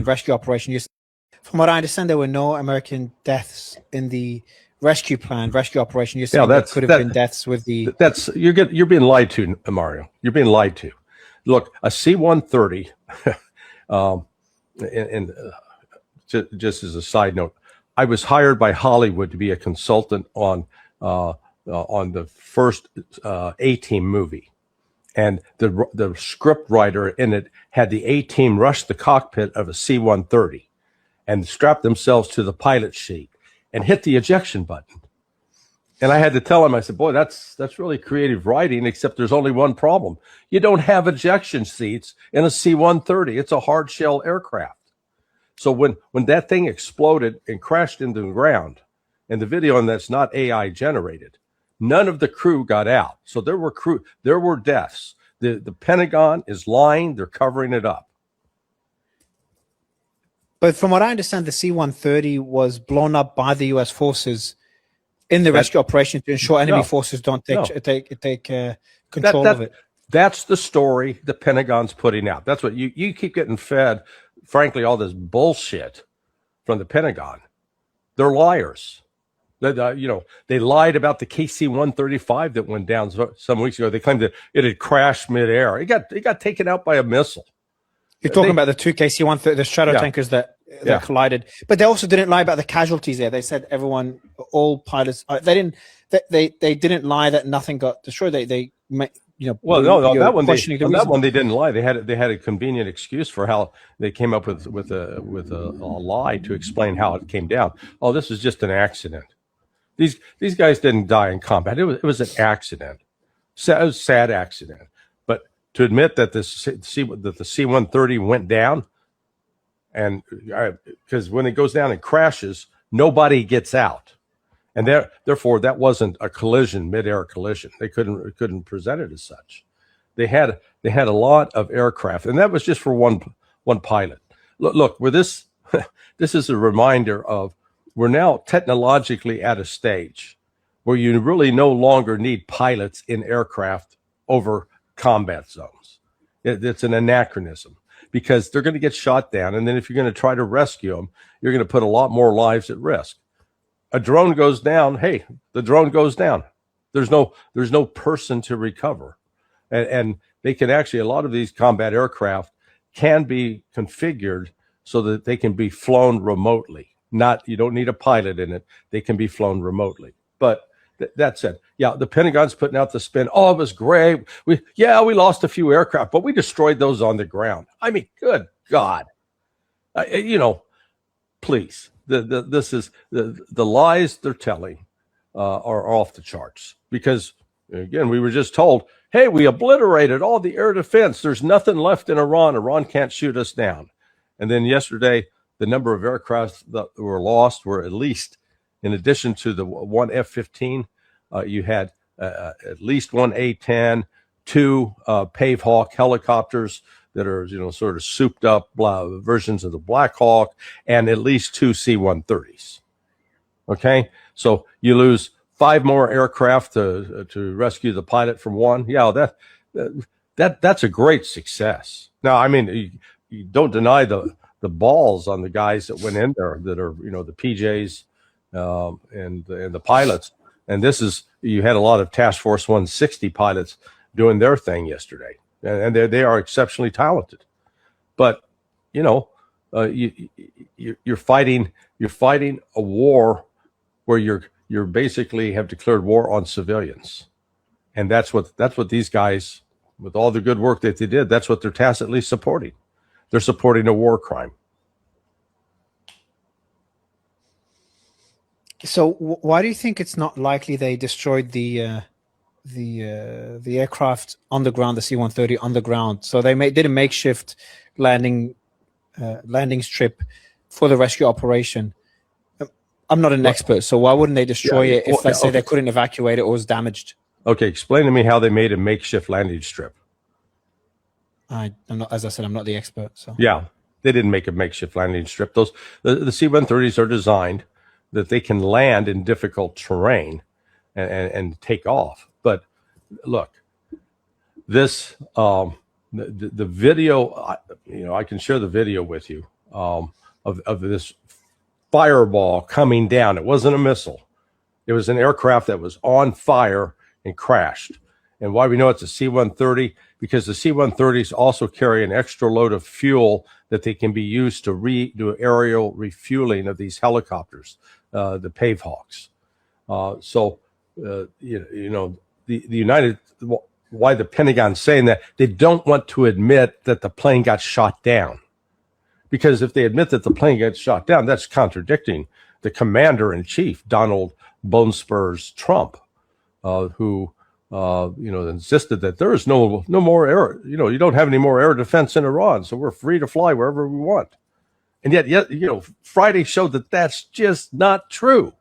rescue operation. From what I understand, there were no American deaths in the rescue operation. You're saying there could have been deaths with the. You're being lied to, Mario. You're being lied to. Look, a C-130, just as a side note, I was hired by Hollywood to be a consultant on the first A-Team movie. And the script writer in it had the A-Team rush the cockpit of a C-130 and strap themselves to the pilot seat and hit the ejection button. And I had to tell him, I said, boy, that's really creative writing, except there's only one problem. You don't have ejection seats in a C-130. It's a hard shell aircraft. So when that thing exploded and crashed into the ground, and the video on that's not AI generated, none of the crew got out. So there were deaths. The Pentagon is lying. They're covering it up. But from what I understand, the C-130 was blown up by the U.S. forces in the rescue operation to ensure enemy forces don't take control of it. That's the story the Pentagon's putting out. That's what you keep getting fed, frankly, all this bullshit from the Pentagon. They're liars. They lied about the KC-135 that went down some weeks ago. They claimed that it had crashed midair. It got taken out by a missile. You're talking about the two KC-130, the shadow tankers that collided, but they also didn't lie about the casualties there. They said all pilots. They didn't lie that nothing got destroyed. That one they didn't lie. They had a convenient excuse for how they came up with a lie to explain how it came down. Oh, this was just an accident. These guys didn't die in combat. It was an accident. It was a sad accident. But to admit that the C-130 went down, and because when it goes down and crashes, nobody gets out, and therefore that wasn't a collision, mid-air collision. They couldn't present it as such. They had a lot of aircraft, and that was just for one pilot. Look, where this is a reminder of we're now technologically at a stage where you really no longer need pilots in aircraft over combat zones. It's an anachronism, because they're going to get shot down, and then if you're going to try to rescue them, you're going to put a lot more lives at risk. A drone goes down. Hey, the drone goes down. There's no person to recover, and they can actually, a lot of these combat aircraft can be configured so that they can be flown remotely. You don't need a pilot in it. They can be flown remotely. But that said, the Pentagon's putting out the spin. Oh, it was great. We lost a few aircraft, but we destroyed those on the ground. I mean, good God. Please. The lies they're telling are off the charts, because, again, we were just told, hey, we obliterated all the air defense. There's nothing left in Iran. Iran can't shoot us down. And then yesterday, the number of aircraft that were lost were, at least, in addition to the one F-15, you had at least one A-10, two Pave Hawk helicopters that are, sort of souped up versions of the Black Hawk, and at least two C-130s. Okay, so you lose 5 more aircraft to rescue the pilot from one. Yeah, that's a great success. Now, I mean, you don't deny the balls on the guys that went in there, that are, the PJs and the pilots. And you had a lot of Task Force 160 pilots doing their thing yesterday, and they are exceptionally talented. But you're fighting a war where you're basically have declared war on civilians, and that's what these guys, with all the good work that they did, that's what they're tacitly supporting. They're supporting a war crime. So why do you think it's not likely they destroyed the aircraft on the ground, the C-130 on the ground? So they did a makeshift landing strip for the rescue operation. I'm not an expert, so why wouldn't they destroy it if, let's say, they couldn't evacuate it or was damaged? Okay, explain to me how they made a makeshift landing strip. I'm not, as I said, I'm not the expert. So yeah, they didn't make a makeshift landing strip. The C-130s are designed that they can land in difficult terrain and take off. But look, this The video, I can share the video with you, of this fireball coming down. It wasn't a missile. It was an aircraft that was on fire and crashed. And why we know it's a C-130? Because the C-130s also carry an extra load of fuel that they can be used to do aerial refueling of these helicopters, the Pavehawks. The United, why the Pentagon's saying that, they don't want to admit that the plane got shot down. Because if they admit that the plane got shot down, that's contradicting the commander in chief, Donald Bone Spurs Trump, who insisted that there is no more air. You don't have any more air defense in Iran, so we're free to fly wherever we want. And yet, Friday showed that that's just not true.